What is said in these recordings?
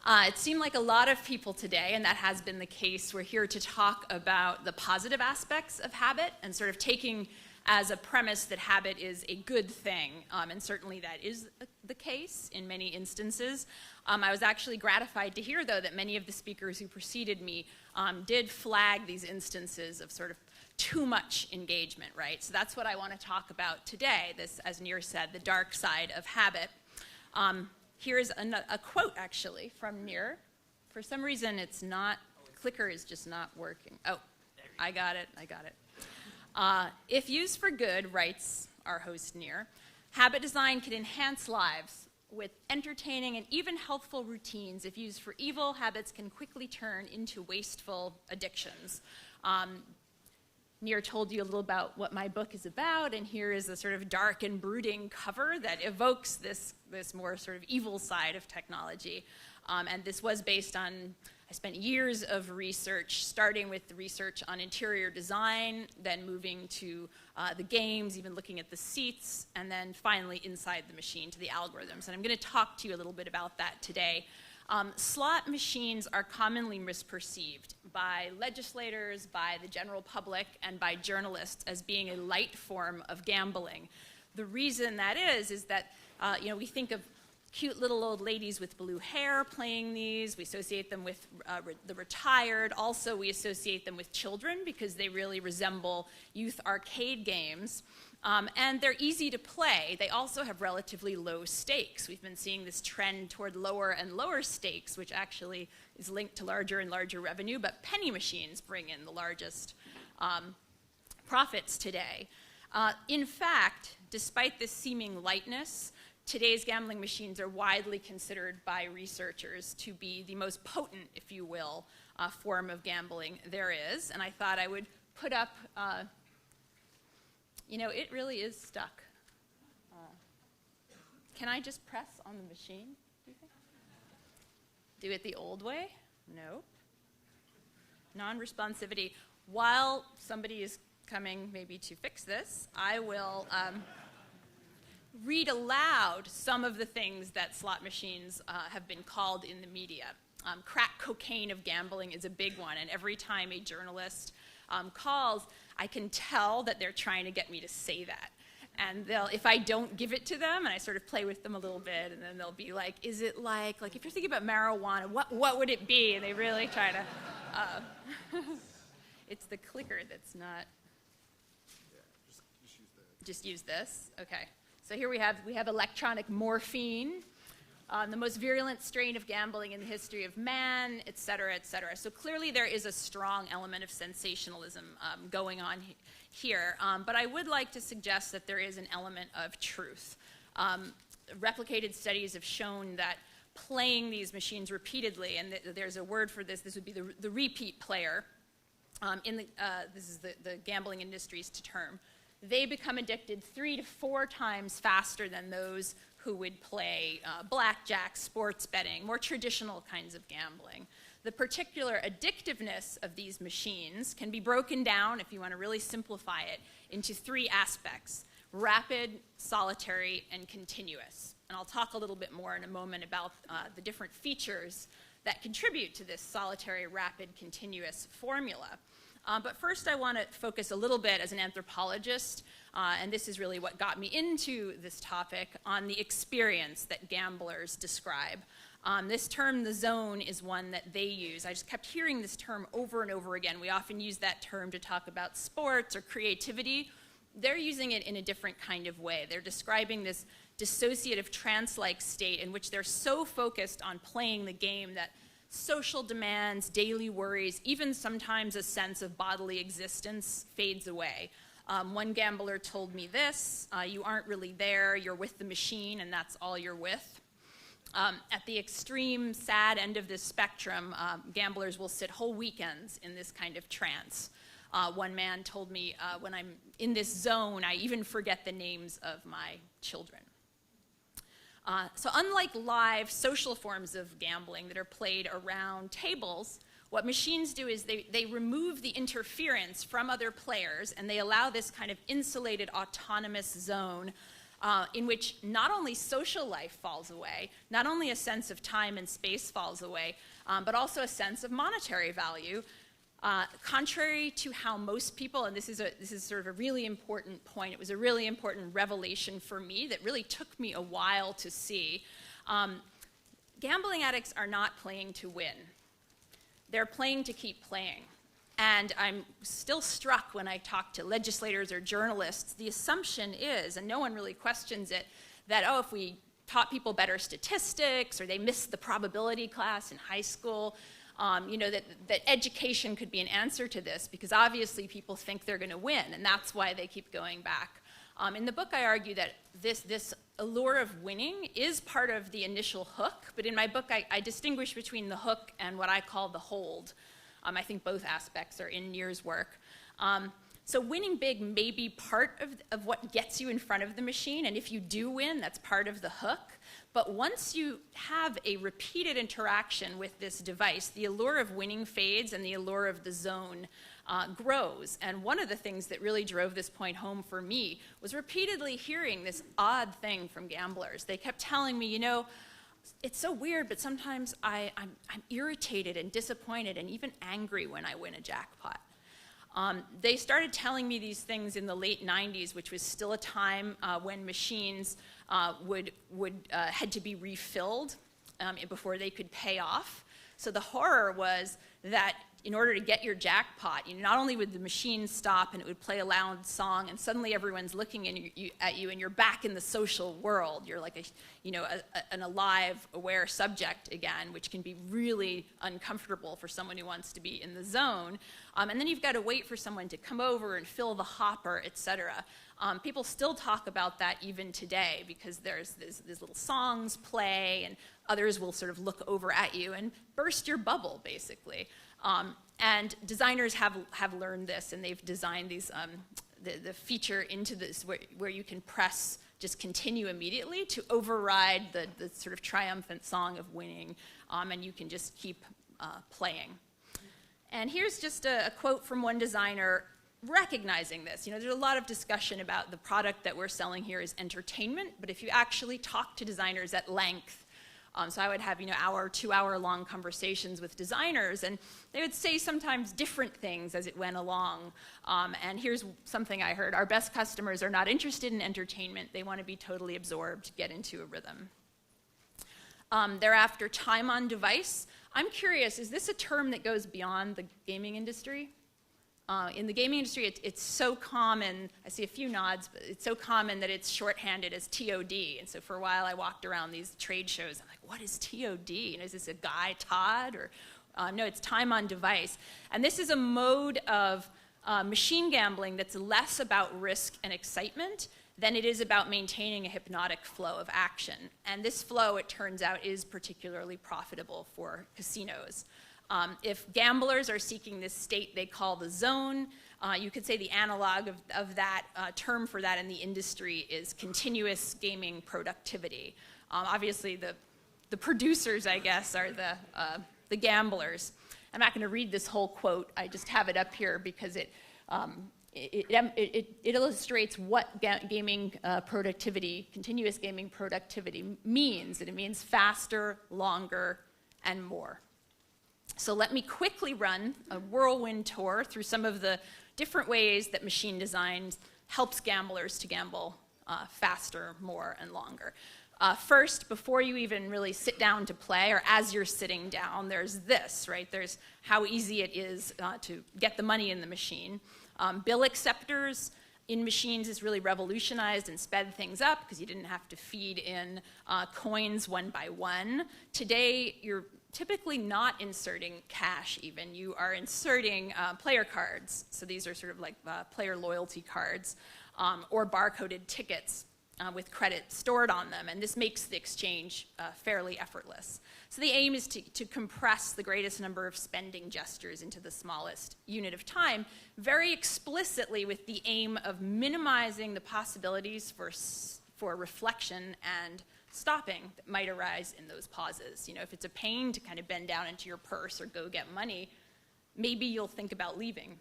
It seemed like a lot of people today, and that has been the case, we're here to talk about the positive aspects of habit and sort of taking as a premise that habit is a good thing, and certainly that is the case in many instances. I was actually gratified to hear, though, that many of the speakers who preceded me did flag these instances of sort of too much engagement, right? So that's what I want to talk about today, this, as Nir said, the dark side of habit. Here's a quote, actually, from Nir. For some reason, it's not, clicker is just not working. Oh, I got it. If used for good, writes our host Nir, habit design can enhance lives with entertaining and even healthful routines. If used for evil, habits can quickly turn into wasteful addictions. Nir told you a little about what my book is about, and here is a sort of dark and brooding cover that evokes this more sort of evil side of technology. And this was based on, I spent years of research, starting with the research on interior design, then moving to the games, even looking at the seats, and then finally inside the machine to the algorithms. And I'm going to talk to you a little bit about that today. Slot machines are commonly misperceived by legislators, by the general public, and by journalists as being a light form of gambling. The reason that is that we think of cute little old ladies with blue hair playing these. We associate them with the retired. Also, we associate them with children because they really resemble youth arcade games. And they're easy to play. They also have relatively low stakes. We've been seeing this trend toward lower and lower stakes, which actually is linked to larger and larger revenue, but penny machines bring in the largest profits today. In fact, despite this seeming lightness, today's gambling machines are widely considered by researchers to be the most potent, if you will, form of gambling there is. And I thought I would put up it really is stuck. Can I just press on the machine, do you think? Do it the old way? No. Non-responsivity. While somebody is coming maybe to fix this, I will read aloud some of the things that slot machines have been called in the media. Crack cocaine of gambling is a big one, and every time a journalist calls, I can tell that they're trying to get me to say that. And if I don't give it to them, and I sort of play with them a little bit, and then they'll be like, is it like if you're thinking about marijuana, what would it be? And they really try to, it's the clicker that's not. Yeah, just use that. Just use this? Okay. So here we have electronic morphine. The most virulent strain of gambling in the history of man, et cetera, et cetera. So clearly there is a strong element of sensationalism going on here. But I would like to suggest that there is an element of truth. Replicated studies have shown that playing these machines repeatedly, and there's a word for this would be the repeat player. This is the gambling industry's term. They become addicted 3 to 4 times faster than those who would play blackjack, sports betting, more traditional kinds of gambling. The particular addictiveness of these machines can be broken down, if you want to really simplify it, into 3 aspects: rapid, solitary, and continuous. And I'll talk a little bit more in a moment about the different features that contribute to this solitary, rapid, continuous formula. But first I want to focus a little bit as an anthropologist, and this is really what got me into this topic, on the experience that gamblers describe. This term, the zone, is one that they use. I just kept hearing this term over and over again. We often use that term to talk about sports or creativity. They're using it in a different kind of way. They're describing this dissociative trance-like state in which they're so focused on playing the game that social demands, daily worries, even sometimes a sense of bodily existence fades away. One gambler told me this: you aren't really there, you're with the machine, and that's all you're with. At the extreme sad end of this spectrum, gamblers will sit whole weekends in this kind of trance. One man told me, when I'm in this zone, I even forget the names of my children. So unlike live social forms of gambling that are played around tables, what machines do is they remove the interference from other players, and they allow this kind of insulated autonomous zone in which not only social life falls away, not only a sense of time and space falls away, but also a sense of monetary value. Contrary to how most people, and this is sort of a really important point, it was a really important revelation for me that really took me a while to see. Gambling addicts are not playing to win. They're playing to keep playing. And I'm still struck when I talk to legislators or journalists, the assumption is, and no one really questions it, that, oh, if we taught people better statistics, or they missed the probability class in high school, that education could be an answer to this, because obviously people think they're going to win, and that's why they keep going back. In the book, I argue that this allure of winning is part of the initial hook, but in my book, I distinguish between the hook and what I call the hold. I think both aspects are in Near's work. So winning big may be part of what gets you in front of the machine, and if you do win, that's part of the hook. But once you have a repeated interaction with this device, the allure of winning fades and the allure of the zone grows. And one of the things that really drove this point home for me was repeatedly hearing this odd thing from gamblers. They kept telling me, it's so weird, but sometimes I'm irritated and disappointed and even angry when I win a jackpot. They started telling me these things in the late 90s, which was still a time when machines had to be refilled before they could pay off. So the horror was that in order to get your jackpot, not only would the machine stop and it would play a loud song, and suddenly everyone's looking at you, and you're back in the social world. You're like an alive, aware subject again, which can be really uncomfortable for someone who wants to be in the zone. And then you've got to wait for someone to come over and fill the hopper, etc. People still talk about that even today, because there's little songs play, and others will sort of look over at you and burst your bubble, basically. And designers have learned this, and they've designed these the feature into this where you can press just continue immediately to override the sort of triumphant song of winning, and you can just keep playing. And here's just a quote from one designer recognizing this. There's a lot of discussion about the product that we're selling here is entertainment, but if you actually talk to designers at length, so I would have, 2-hour-long conversations with designers, and they would say sometimes different things as it went along. And here's something I heard: our best customers are not interested in entertainment. They want to be totally absorbed, get into a rhythm. Thereafter, time on device. I'm curious, is this a term that goes beyond the gaming industry? In the gaming industry, it's so common, I see a few nods, but it's so common that it's shorthanded as TOD. And so for a while, I walked around these trade shows. I'm like, what is TOD? Is this a guy, Todd? Or no, it's time on device. And this is a mode of machine gambling that's less about risk and excitement than it is about maintaining a hypnotic flow of action. And this flow, it turns out, is particularly profitable for casinos. If gamblers are seeking this state they call the zone, you could say the analog of that term for that in the industry is continuous gaming productivity. Obviously, the producers, I guess, are the gamblers. I'm not going to read this whole quote. I just have it up here because it illustrates what gaming productivity, continuous gaming productivity means. And it means faster, longer, and more. So let me quickly run a whirlwind tour through some of the different ways that machine design helps gamblers to gamble faster, more, and longer. First, before you even really sit down to play, or as you're sitting down, there's this, right? There's how easy it is to get the money in the machine. Bill acceptors in machines has really revolutionized and sped things up because you didn't have to feed in coins one by one. Today, you're typically not inserting cash even. You are inserting player cards. So these are sort of like player loyalty cards or barcoded tickets with credit stored on them. And this makes the exchange fairly effortless. So the aim is to compress the greatest number of spending gestures into the smallest unit of time, very explicitly with the aim of minimizing the possibilities for reflection and stopping that might arise in those pauses. If it's a pain to kind of bend down into your purse or go get money, maybe you'll think about leaving.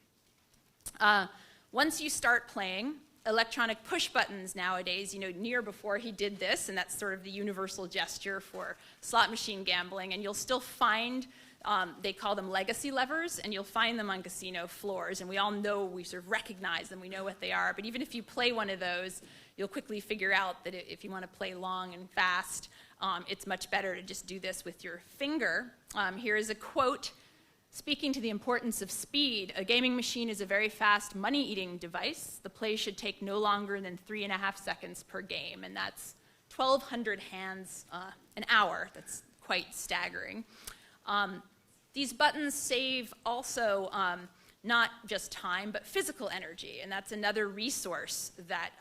Once you start playing, electronic push buttons nowadays, Near before he did this, and that's sort of the universal gesture for slot machine gambling, and you'll still find, they call them legacy levers, and you'll find them on casino floors, and we all know, we sort of recognize them, we know what they are, but even if you play one of those, you'll quickly figure out that if you want to play long and fast, it's much better to just do this with your finger. Here is a quote speaking to the importance of speed. A gaming machine is a very fast money-eating device. The play should take no longer than 3.5 seconds per game, and that's 1,200 hands an hour. That's quite staggering. These buttons save also not just time, but physical energy, and that's another resource that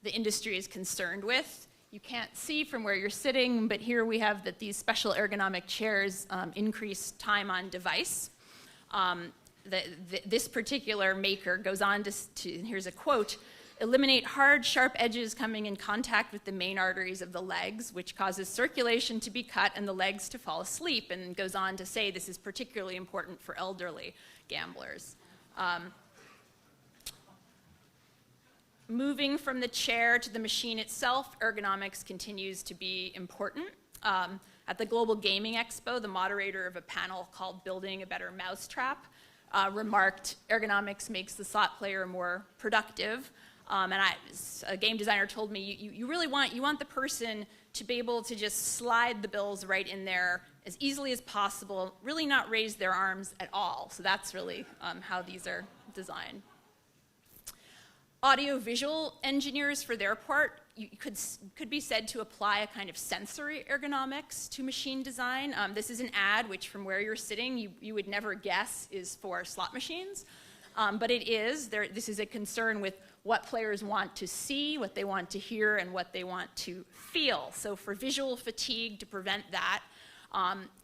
the industry is concerned with. You can't see from where you're sitting, but here we have that these special ergonomic chairs increase time on device. This particular maker goes on to, here's a quote, eliminate hard, sharp edges coming in contact with the main arteries of the legs, which causes circulation to be cut and the legs to fall asleep, and goes on to say this is particularly important for elderly gamblers. Moving from the chair to the machine itself, ergonomics continues to be important. At the Global Gaming Expo, the moderator of a panel called Building a Better Mousetrap remarked, ergonomics makes the slot player more productive. And a game designer told me, you really want the person to be able to just slide the bills right in there as easily as possible, really not raise their arms at all. So that's really how these are designed. Audio-visual engineers, for their part, could be said to apply a kind of sensory ergonomics to machine design. This is an ad which, from where you're sitting, you would never guess is for slot machines. But it is. This is a concern with what players want to see, what they want to hear, and what they want to feel. So for visual fatigue, to prevent that,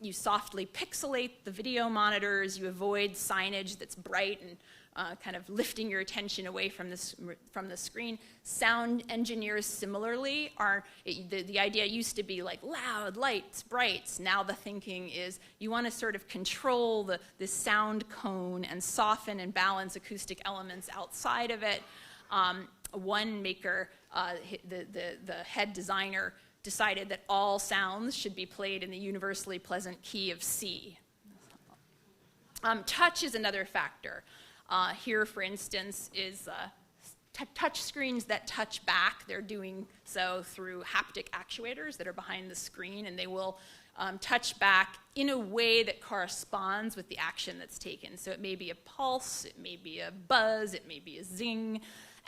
you softly pixelate the video monitors, you avoid signage that's bright and kind of lifting your attention away from the screen. Sound engineers similarly the idea used to be like loud, lights, brights. Now the thinking is you want to sort of control the sound cone and soften and balance acoustic elements outside of it. One maker, the head designer, decided that all sounds should be played in the universally pleasant key of C. Touch is another factor. Here, for instance, is touch screens that touch back. They're doing so through haptic actuators that are behind the screen, and they will touch back in a way that corresponds with the action that's taken. So it may be a pulse, it may be a buzz, it may be a zing.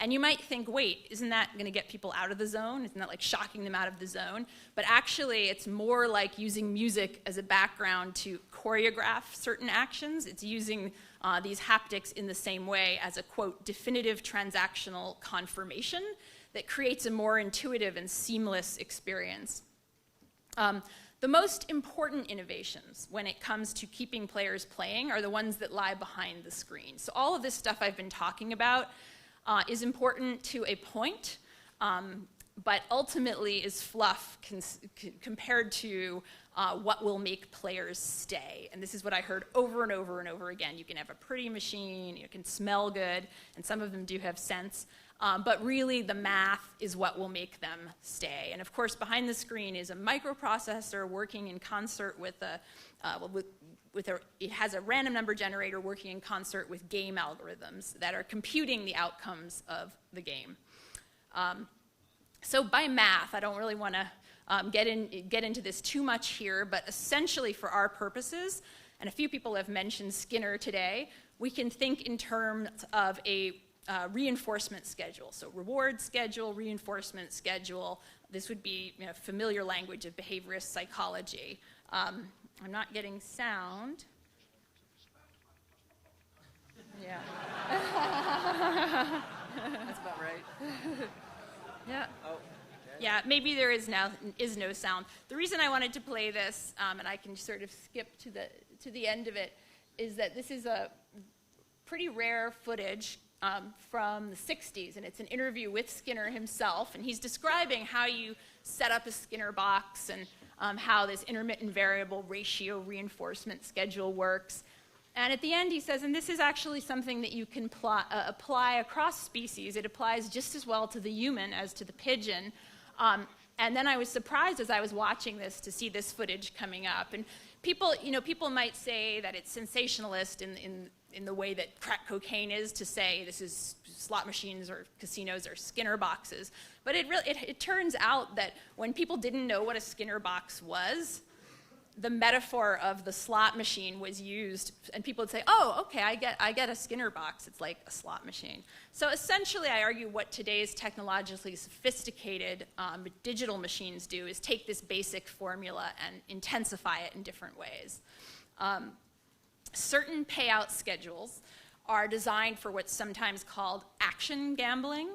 And you might think, wait, isn't that going to get people out of the zone? Isn't that like shocking them out of the zone? But actually, it's more like using music as a background to choreograph certain actions. It's using these haptics in the same way as a, quote, definitive transactional confirmation that creates a more intuitive and seamless experience. The most important innovations when it comes to keeping players playing are the ones that lie behind the screen. So all of this stuff I've been talking about is important to a point, but ultimately is fluff compared to what will make players stay. And this is what I heard over and over and over again. You can have a pretty machine, you can smell good, and some of them do have sense, but really the math is what will make them stay. And of course, behind the screen is a microprocessor working in concert with it has a random number generator working in concert with game algorithms that are computing the outcomes of the game. So by math, I don't really want to get into this too much here, but essentially for our purposes, and a few people have mentioned Skinner today, we can think in terms of a reinforcement schedule. So reward schedule, reinforcement schedule. This would be familiar language of behaviorist psychology. I'm not getting sound. Yeah. That's about right. Yeah. Oh. Okay. Yeah, maybe there is no sound. The reason I wanted to play this, and I can sort of skip to the end of it, is that this is a pretty rare footage from the 60s, and it's an interview with Skinner himself, and he's describing how you set up a Skinner box and how this intermittent variable ratio reinforcement schedule works. And at the end he says, and this is actually something that you can apply across species. It applies just as well to the human as to the pigeon. And then I was surprised as I was watching this to see this footage coming up. And people, people might say that it's sensationalist in the way that crack cocaine is, to say this is slot machines or casinos or Skinner boxes. But it turns out that when people didn't know what a Skinner box was, the metaphor of the slot machine was used, and people would say, oh, okay, I get a Skinner box. It's like a slot machine. So essentially, I argue what today's technologically sophisticated digital machines do is take this basic formula and intensify it in different ways. Certain payout schedules are designed for what's sometimes called action gambling,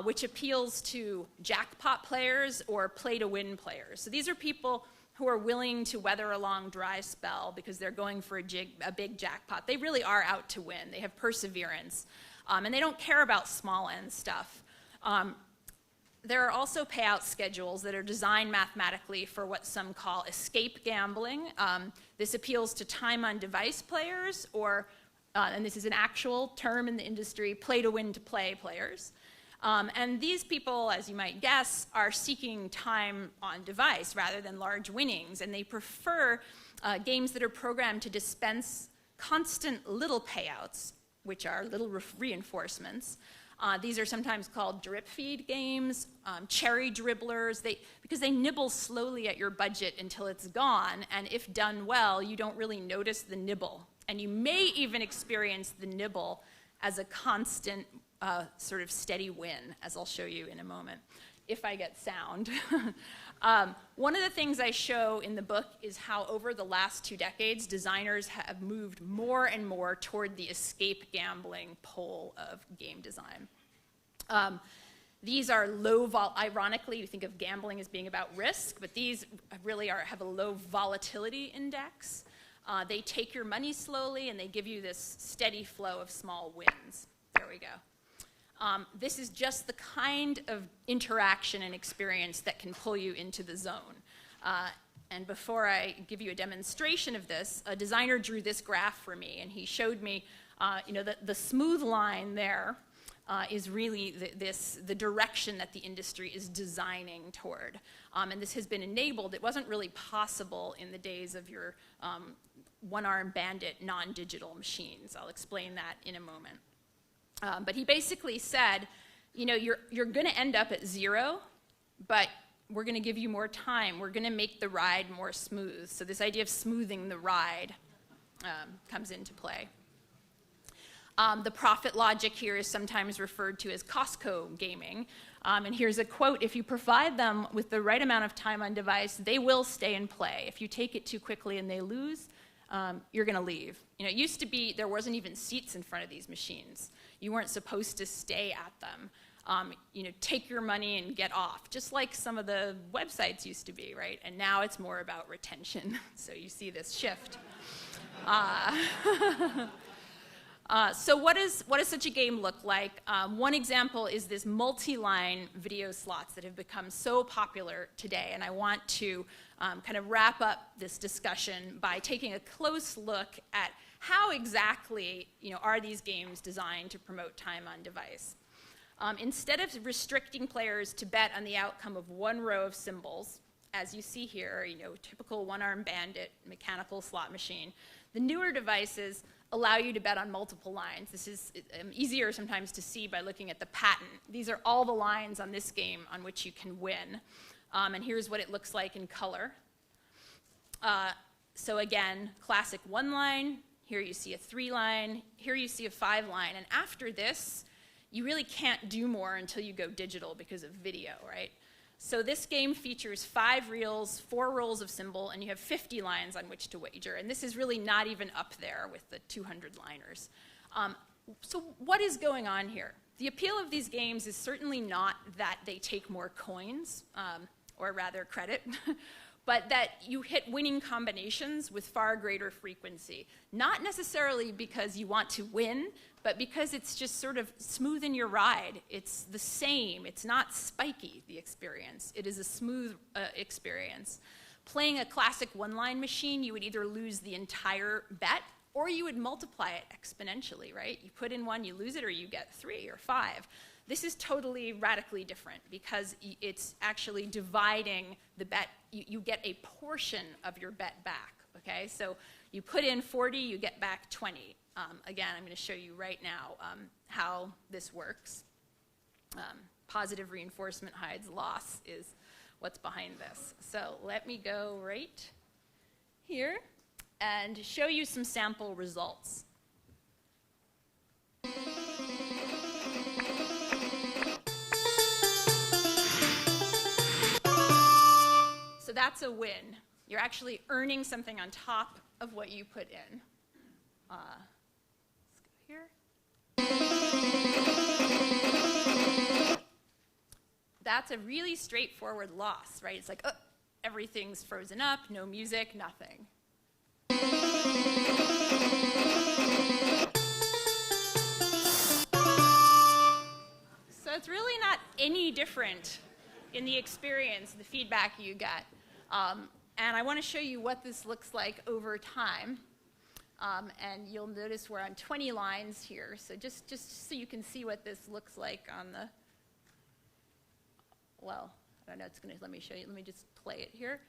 which appeals to jackpot players or play-to-win players. So these are people who are willing to weather a long dry spell because they're going for a big jackpot. They really are out to win. They have perseverance, and they don't care about small-end stuff. There are also payout schedules that are designed mathematically for what some call escape gambling. This appeals to time-on-device players, or, and this is an actual term in the industry, play-to-win-to-play players. And these people, as you might guess, are seeking time on device rather than large winnings, and they prefer games that are programmed to dispense constant little payouts, which are little reinforcements. These are sometimes called drip feed games, cherry dribblers, because they nibble slowly at your budget until it's gone, and if done well, you don't really notice the nibble. And you may even experience the nibble as a constant sort of steady win, as I'll show you in a moment, if I get sound. One of the things I show in the book is how over the last 2 decades, designers have moved more and more toward the escape gambling pole of game design. These are ironically, you think of gambling as being about risk, but these really have a low volatility index. They take your money slowly, and they give you this steady flow of small wins. There we go. This is just the kind of interaction and experience that can pull you into the zone. And before I give you a demonstration of this, a designer drew this graph for me, and he showed me, the smooth line there is really the direction that the industry is designing toward. And this has been enabled. It wasn't really possible in the days of your one-arm bandit non-digital machines. I'll explain that in a moment. But he basically said, you're going to end up at 0, but we're going to give you more time. We're going to make the ride more smooth. So this idea of smoothing the ride comes into play. The profit logic here is sometimes referred to as Costco gaming. And here's a quote: if you provide them with the right amount of time on device, they will stay and play. If you take it too quickly and they lose, you're going to leave. It used to be there wasn't even seats in front of these machines. You weren't supposed to stay at them. Take your money and get off, just like some of the websites used to be, right? And now it's more about retention. So you see this shift. So what does such a game look like? One example is this multi-line video slots that have become so popular today, and I want to kind of wrap up this discussion by taking a close look at how exactly are these games designed to promote time on device. Instead of restricting players to bet on the outcome of one row of symbols, as you see here, typical one-arm bandit, mechanical slot machine, the newer devices allow you to bet on multiple lines. This is easier sometimes to see by looking at the patent. These are all the lines on this game on which you can win. And here's what it looks like in color. So again, classic 1 line. Here you see a 3 line. Here you see a 5 line. And after this, you really can't do more until you go digital because of video, right? So this game features 5 reels, 4 rolls of symbol, and you have 50 lines on which to wager. And this is really not even up there with the 200 liners. So what is going on here? The appeal of these games is certainly not that they take more coins, or rather credit, but that you hit winning combinations with far greater frequency. Not necessarily because you want to win, but because it's just sort of smoothing your ride. It's the same. It's not spiky, the experience. It is a smooth experience. Playing a classic 1-line machine, you would either lose the entire bet Or you would multiply it exponentially, right? You put in 1, you lose it, or you get 3 or 5. This is totally radically different because it's actually dividing the bet. You get a portion of your bet back, okay? So you put in 40, you get back 20. Again, I'm going to show you right now how this works. Positive reinforcement hides loss is what's behind this. So let me go right here and show you some sample results. So that's a win. You're actually earning something on top of what you put in. Let's go here. That's a really straightforward loss, right? It's like, oh, everything's frozen up, no music, nothing. So it's really not any different in the experience, the feedback you get. And I want to show you what this looks like over time. And you'll notice we're on 20 lines here. So just so you can see what this looks like on the, well, I don't know, it's going to, let me show you. Let me just play it here.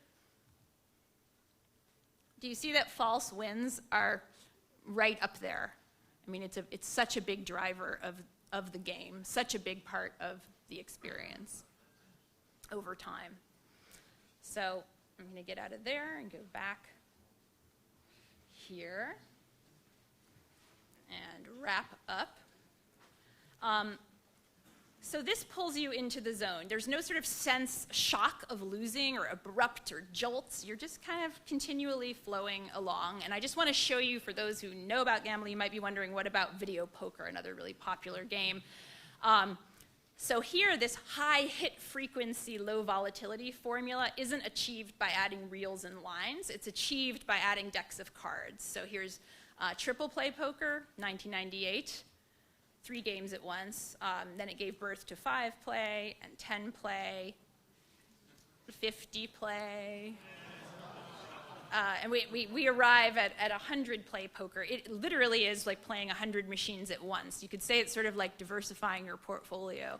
Do you see that false wins are right up there? I mean, it's such a big driver of the game, such a big part of the experience over time. So I'm going to get out of there and go back here and wrap up. So this pulls you into the zone. There's no sort of shock of losing or abrupt or jolts. You're just kind of continually flowing along. And I just want to show you, for those who know about gambling, you might be wondering, what about video poker, another really popular game? So here, this high hit frequency, low volatility formula isn't achieved by adding reels and lines. It's achieved by adding decks of cards. So here's triple play poker, 1998. 3 games at once. Then it gave birth to 5 play and 10 play, 50 play. And we arrive at 100 play poker. It literally is like playing 100 machines at once. You could say it's sort of like diversifying your portfolio.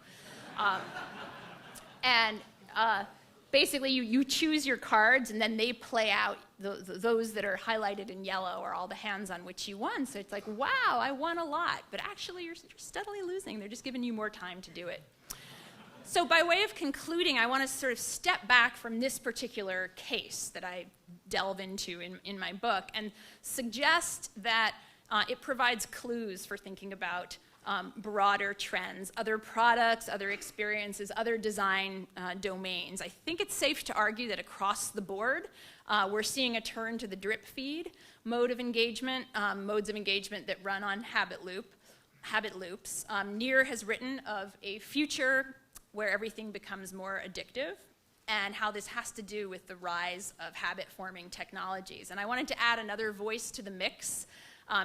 Basically, you choose your cards, and then they play out those that are highlighted in yellow are all the hands on which you won. So it's like, wow, I won a lot. But actually, you're steadily losing. They're just giving you more time to do it. So by way of concluding, I want to sort of step back from this particular case that I delve into in my book and suggest that it provides clues for thinking about broader trends, other products, other experiences, other design domains. I think it's safe to argue that across the board, we're seeing a turn to the drip feed mode of engagement, modes of engagement that run on habit loops. Near has written of a future where everything becomes more addictive, and how this has to do with the rise of habit-forming technologies. And I wanted to add another voice to the mix.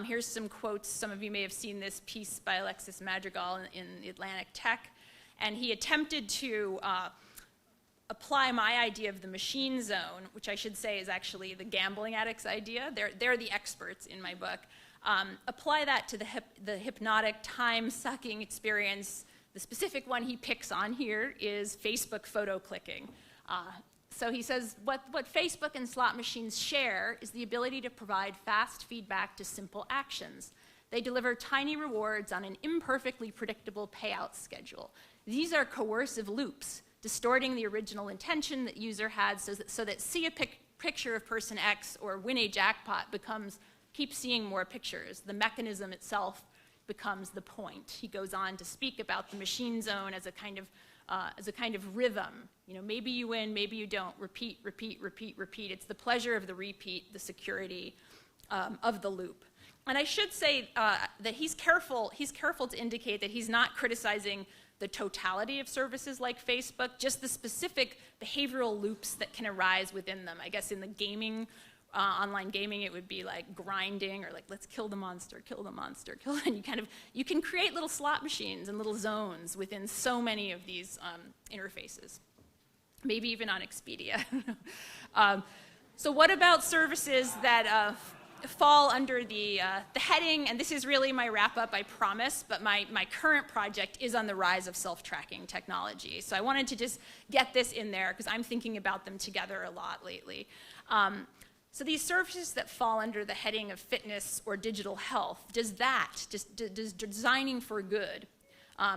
Here's some quotes. Some of you may have seen this piece by Alexis Madrigal in Atlantic Tech. And he attempted to apply my idea of the machine zone, which I should say is actually the gambling addict's idea. They're the experts in my book. Apply that to the hypnotic, time-sucking experience. The specific one he picks on here is Facebook photo clicking. So he says, what Facebook and slot machines share is the ability to provide fast feedback to simple actions. They deliver tiny rewards on an imperfectly predictable payout schedule. These are coercive loops, distorting the original intention that user had so that see a picture of person X or win a jackpot keep seeing more pictures. The mechanism itself becomes the point. He goes on to speak about the machine zone as a kind of rhythm. You know, maybe you win, maybe you don't. Repeat, repeat, repeat, repeat. It's the pleasure of the repeat, the security of the loop. And I should say that he's careful to indicate that he's not criticizing the totality of services like Facebook, just the specific behavioral loops that can arise within them. I guess in the gaming, online gaming, it would be like grinding or like, let's kill the monster, kill the monster, kill. And you can create little slot machines and little zones within so many of these interfaces. Maybe even on Expedia. So what about services that fall under the heading, and this is really my wrap-up, I promise, but my current project is on the rise of self-tracking technology. So I wanted to just get this in there because I'm thinking about them together a lot lately. So these services that fall under the heading of fitness or digital health, does designing for good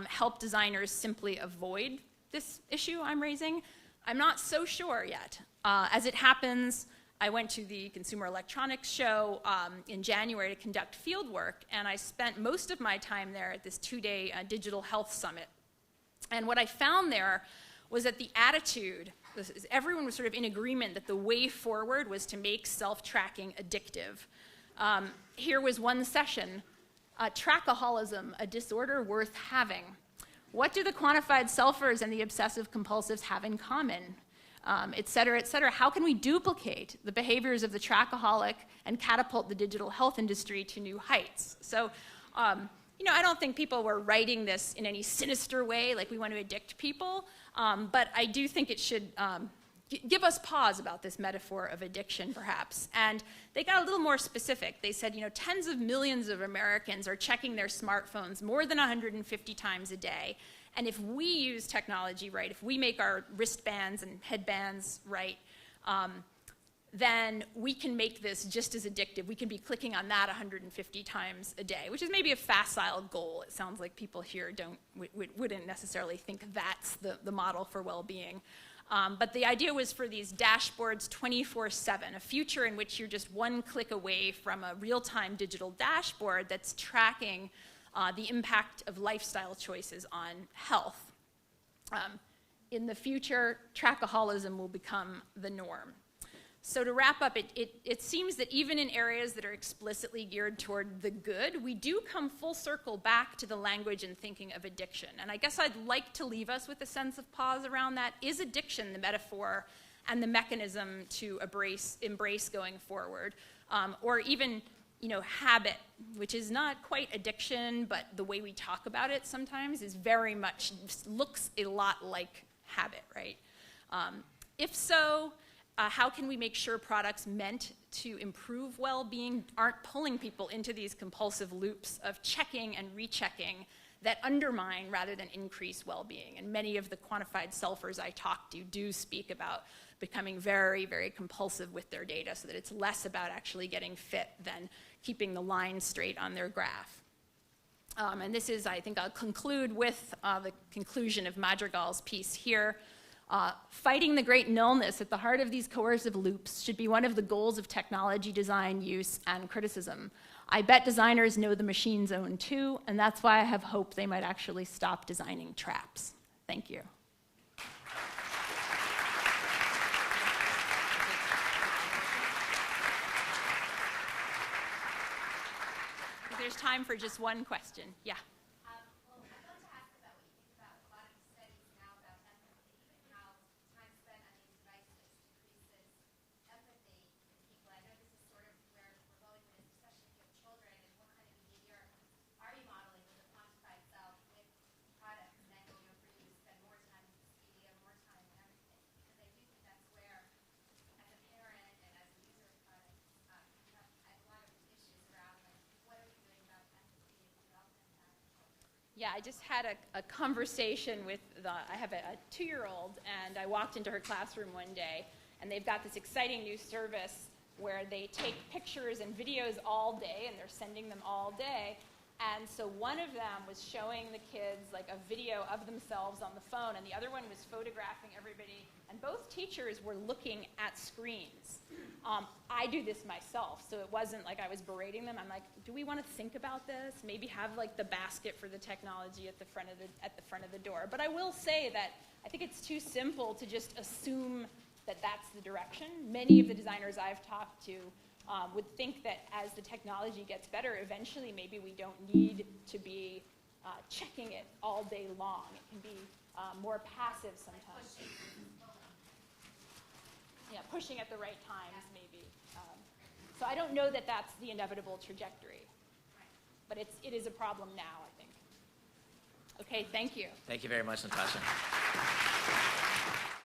help designers simply avoid this issue I'm raising? I'm not so sure yet. As it happens, I went to the Consumer Electronics Show in January to conduct field work, and I spent most of my time there at this 2-day digital health summit. And what I found there was that the attitude, everyone was sort of in agreement that the way forward was to make self-tracking addictive. Here was one session, Trackaholism, a disorder worth having. What do the quantified selfers and the obsessive compulsives have in common? Et cetera, et cetera. How can we duplicate the behaviors of the trackaholic and catapult the digital health industry to new heights? So, I don't think people were writing this in any sinister way, like we want to addict people, but I do think it should give us pause about this metaphor of addiction, perhaps. And they got a little more specific. They said, tens of millions of Americans are checking their smartphones more than 150 times a day. And if we use technology right, if we make our wristbands and headbands right, then we can make this just as addictive. We can be clicking on that 150 times a day, which is maybe a facile goal. It sounds like people here wouldn't necessarily think that's the model for well-being. But the idea was for these dashboards 24/7, a future in which you're just one click away from a real-time digital dashboard that's tracking the impact of lifestyle choices on health. In the future, trackaholism will become the norm. So to wrap up, it seems that even in areas that are explicitly geared toward the good, we do come full circle back to the language and thinking of addiction. And I guess I'd like to leave us with a sense of pause around that. Is addiction the metaphor and the mechanism to embrace going forward? Or even, habit, which is not quite addiction, but the way we talk about it sometimes is very much, looks a lot like habit, right? If so, how can we make sure products meant to improve well-being aren't pulling people into these compulsive loops of checking and rechecking that undermine rather than increase well-being? And many of the quantified selfers I talk to do speak about becoming very, very compulsive with their data so that it's less about actually getting fit than keeping the line straight on their graph. And this is, I think I'll conclude with the conclusion of Madrigal's piece here. Fighting the great nullness at the heart of these coercive loops should be one of the goals of technology design, use, and criticism. I bet designers know the machine's own too, and that's why I have hope they might actually stop designing traps. Thank you. There's time for just one question. Yeah. Yeah, I just had a conversation with I have a 2-year-old, and I walked into her classroom one day, and they've got this exciting new service where they take pictures and videos all day, and they're sending them all day. And so one of them was showing the kids like a video of themselves on the phone, and the other one was photographing everybody, and both teachers were looking at screens. I do this myself, so it wasn't like I was berating them. I'm like, do we want to think about this? Maybe have like the basket for the technology at the front of the door. But I will say that I think it's too simple to just assume that that's the direction. Many of the designers I've talked to would think that as the technology gets better, eventually maybe we don't need to be checking it all day long. It can be more passive sometimes. Yeah, pushing at the right times, maybe. So I don't know that that's the inevitable trajectory, but it is a problem now, I think. Okay, thank you. Thank you very much, Natasha.